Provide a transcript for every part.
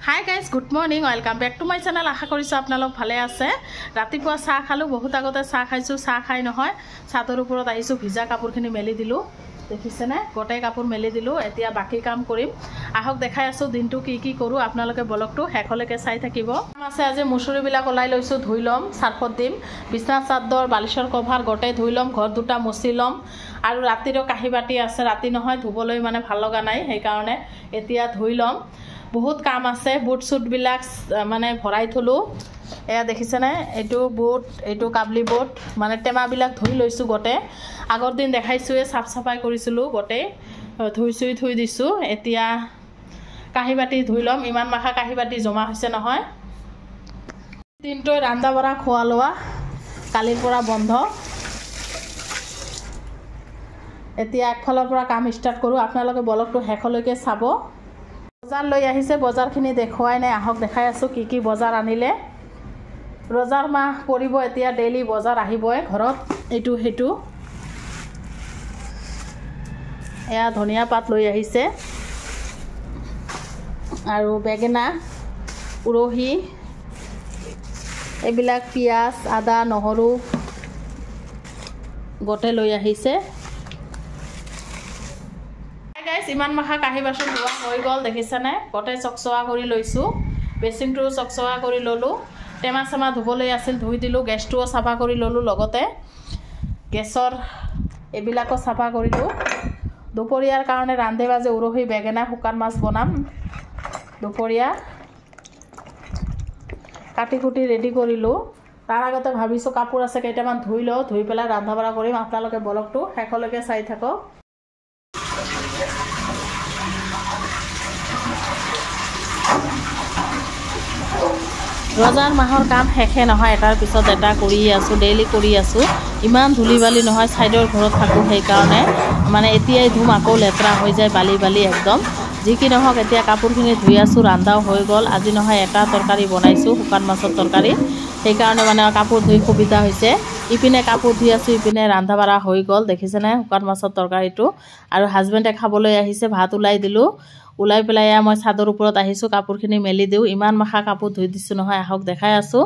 Hi guys, good morning. Welcome back to my channel. আশা কৰিছো আপোনালোক ভালে আছে। ৰাতিপুৱা চাহ খালো, বহুত আগতে চাহ খাইছো, চাহ খাই নহয় ছাদৰ ওপৰত আহিছো, ভিজা কাপোৰখিনি মেলি দিলো। দেখিছেনে? গোটেই কাপোৰ মেলি দিলো। এতিয়া বাকি কাম কৰিম। আহক দেখাই আছো দিনটো কি কৰো। আপোনালোকে ব্লগটো শেষলৈকে চাই থাকিব। আছে আজি মুছুৰিবিলাক ওলাই লৈছো, ধুই লম, সাৰ্ফত দিম। বিছনা চাদৰ, বালিশৰ কভাৰ গোটেই ধুই লম, ঘৰ দুটা মুছি লম। আৰু ৰাতিৰো কাহি বাটি আছে, ৰাতি নহয় ধুবলৈ মানে ভাল লগা নাই, সেই কাৰণে এতিয়া ধুই লম। বহুত কাম আছে, বুট সুট বিলাক মানে ভৰাই থলো। এয়া দেখিছেনে? এইটো বুট, এইটো কাবলি বুট, মানে টেমাবিলাক ধুই লৈছো গোটে। আগৰ দিন দেখাইছোৱে, সাফ সাফাই কৰিছিলো গোটে, ধুই থুই দিছো। এতিয়া কাহি বাটি ধুই লম, ইমান মাখা কাহি বাটি জমা হৈছে নহয়। দিনটো ৰান্ধা বঢ়া খোৱা লোৱা কালিৰ পৰা বন্ধ। এতিয়া একফালৰ পৰা কাম ষ্টাৰ্ট কৰো। আপোনালোকে ব্লগটো শেষলৈকে চাব। বজাৰ লৈ আহিছে, বজাৰখিনি দেখুৱাই নাই, আহক দেখাই আছো কি বজাৰ আনিলে। ৰজাৰ মাহ পৰিব এতিয়া, ডেইলি বজাৰ আহিবই ঘৰত, এইটো সেইটো। এয়া ধনিয়া পাত লৈ আহিছে, আৰু বেঙেনা, উৰহি, এইবিলাক পিঁয়াজ, আদা, নহৰু গোটে লৈ আহিছে। ইমান মাখা কাঁহী বাচন ধোৱা হৈ গ'ল, দেখিছেনে? গোটেই চকচকা কৰি লৈছোঁ, বেচিনটো চকচকা কৰি ল'লোঁ। টেমা চেমা ধুবলৈ আছিল, ধুই দিলোঁ। গেছটোও চাফা কৰি ল'লোঁ, লগতে গেছৰ এইবিলাকো চাফা কৰিলোঁ। দুপৰীয়াৰ কাৰণে ৰান্ধে বাজে উৰহি, বেঙেনা, শুকান মাছ বনাম দুপৰীয়া। কাটি কুটি ৰেডি কৰিলোঁ। তাৰ আগতে ভাবিছোঁ কাপোৰ আছে কেইটামান ধুই লওঁ, ধুই পেলাই ৰন্ধা বঢ়া কৰিম। আপোনালোকে ব্লগটো শেষলৈকে চাই থাকক। ৰজাৰ মাহৰ কাম শেষে নহয়, এটাৰ পিছত এটা কৰিয়ে আছোঁ, ডেইলি কৰি আছোঁ। ইমান ধূলি বালি নহয়, ছাইডৰ ঘৰত থাকোঁ, সেইকাৰণে মানে এতিয়াই ধুম, আকৌ লেতেৰা হৈ যায়, বালি একদম। যি কি নহওক, এতিয়া কাপোৰখিনি ধুই আছোঁ, ৰান্ধাও হৈ গ'ল। আজি নহয় এটা তৰকাৰী বনাইছোঁ, শুকান মাছৰ তৰকাৰী, সেইকাৰণে মানে কাপোৰ ধুই সুবিধা হৈছে। ইপিনে কাপোৰ ধুই আছোঁ, ইপিনে ৰান্ধা বাঢ়া হৈ গ'ল, দেখিছেনে? শুকান মাছৰ তৰকাৰীটো। আৰু হাজবেণ্ডে খাবলৈ আহিছে, ভাত ওলাই দিলোঁ। ওলাই পেলাই মই ছাদৰ ওপৰত আহিছোঁ, কাপোৰখিনি মেলি দিওঁ। ইমান মাখা কাপোৰ ধুই দিছোঁ নহয়, আহক দেখাই আছোঁ।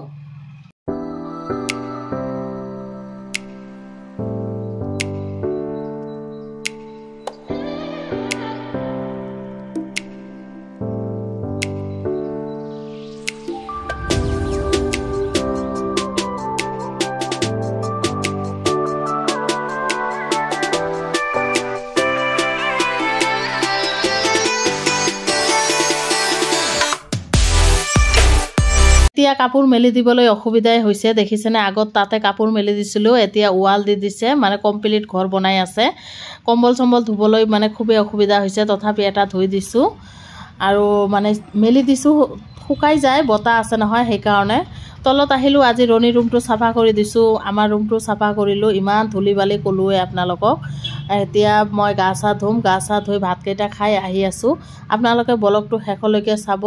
এতিয়া কাপোৰ মেলি দিবলৈ অসুবিধাই হৈছে, দেখিছেনে? আগত তাতে কাপোৰ মেলি দিছিলোঁ, এতিয়া ৱাল দি দিছে, মানে কমপ্লিট ঘৰ বনাই আছে। কম্বল চম্বল ধুবলৈ মানে খুবেই অসুবিধা হৈছে, তথাপি এটা ধুই দিছোঁ। আৰু মানে মেলি দিছোঁ, শুকাই যায়, বতাহ আছে নহয়, সেইকাৰণে। তলত আহিলোঁ, আজি ৰণিৰ ৰুমটো চাফা কৰি দিছোঁ, আমাৰ ৰুমটো চাফা কৰিলোঁ। ইমান ধূলি বালি ক'লোৱে আপোনালোকক। এতিয়া মই গা চা ধুম, গা চা ধুই ভাতকেইটা খাই আহি আছোঁ। আপোনালোকে ব্লগটো শেষলৈকে চাব।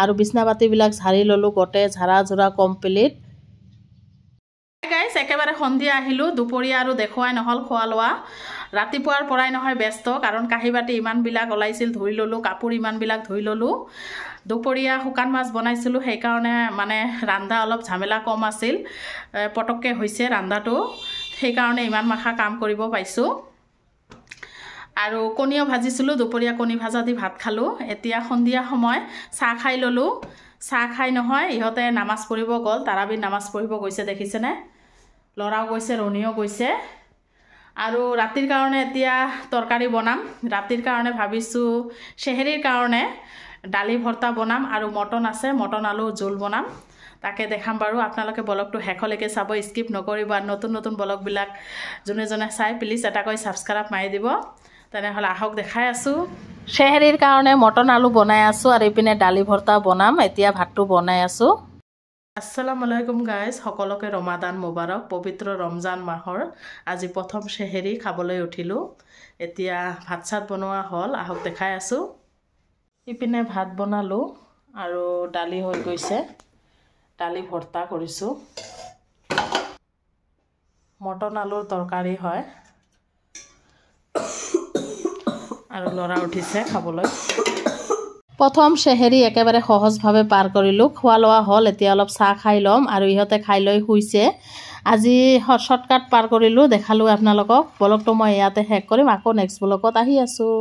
আৰু বিছনা পাতিবিলাক ঝাৰি ল'লোঁ, গোটেই ঝাৰা ঝুৰা কমপ্লিট। গাইছ, একেবাৰে সন্ধিয়া আহিলোঁ, দুপৰীয়া আৰু দেখুৱাই নহ'ল খোৱা লোৱা। ৰাতিপুৱাৰ পৰাই নহয় ব্যস্ত, কাৰণ কাঁহী বাটি ইমানবিলাক ওলাইছিল, ধুই ল'লোঁ, কাপোৰ ইমানবিলাক ধুই ল'লোঁ। দুপৰীয়া শুকান মাছ বনাইছিলোঁ, সেইকাৰণে মানে ৰান্ধা অলপ ঝামেলা কম আছিল, পটককৈ হৈছে ৰান্ধাটো, সেইকাৰণে ইমান মাখা কাম কৰিব পাইছোঁ। আৰু কণীও ভাজিছিলোঁ, দুপৰীয়া কণী ভাজা দি ভাত খালোঁ। এতিয়া সন্ধিয়া সময় চাহ খাই ল'লোঁ। চাহ খাই নহয় ইহঁতে নামাজ পঢ়িব গ'ল, তাৰাবি নামাজ পঢ়িব গৈছে, দেখিছেনে? ল'ৰাও গৈছে, ৰণীও গৈছে। আৰু ৰাতিৰ কাৰণে এতিয়া তৰকাৰী বনাম। ৰাতিৰ কাৰণে ভাবিছোঁ চেহেৰিৰ কাৰণে দালি ভৰ্তা বনাম, আৰু মটন আছে, মটন আলু জোল বনাম। তাকে দেখাম বাৰু, আপোনালোকে ব্লগটো শেষলৈকে চাব, স্কিপ নকৰিব। আৰু নতুন ব্লগবিলাক যোনে চাই প্লিজ এটাকৈ ছাবস্ক্ৰাইব মাৰি দিব। তেনেহ'লে আহক দেখাই আছোঁ। চেহেৰিৰ কাৰণে মটন আলু বনাই আছোঁ, আৰু এইপিনে দালি ভৰ্তা বনাম। এতিয়া ভাতটো বনাই আছোঁ। আসসালামু আলাইকুম গাইজ, সকলোকে ৰমাদান মুবাৰক। পবিত্ৰ ৰমজান মাহৰ আজি প্ৰথম চেহেৰি খাবলৈ উঠিলোঁ। এতিয়া ভাত চাত বনোৱা হ'ল, আহক দেখাই আছোঁ। ইপিনে ভাত বনালোঁ, আৰু দালি হৈ গৈছে, দালি ভৰ্তা কৰিছোঁ। মটন আলুৰ তৰকাৰী হয়। আৰু ল'ৰা উঠিছে খাবলৈ। প্ৰথম চেহেৰি একেবাৰে সহজভাৱে পাৰ কৰিলোঁ, খোৱা লোৱা হ'ল। এতিয়া অলপ চাহ খাই ল'ম আৰু ইহঁতে খাই লৈ শুইছে। আজি শ্বৰ্টকাট পাৰ কৰিলোঁ, দেখালোঁ আপোনালোকক। ব্লগটো মই ইয়াতে শেষ কৰিম, আকৌ নেক্সট ব্লগত আহি আছোঁ।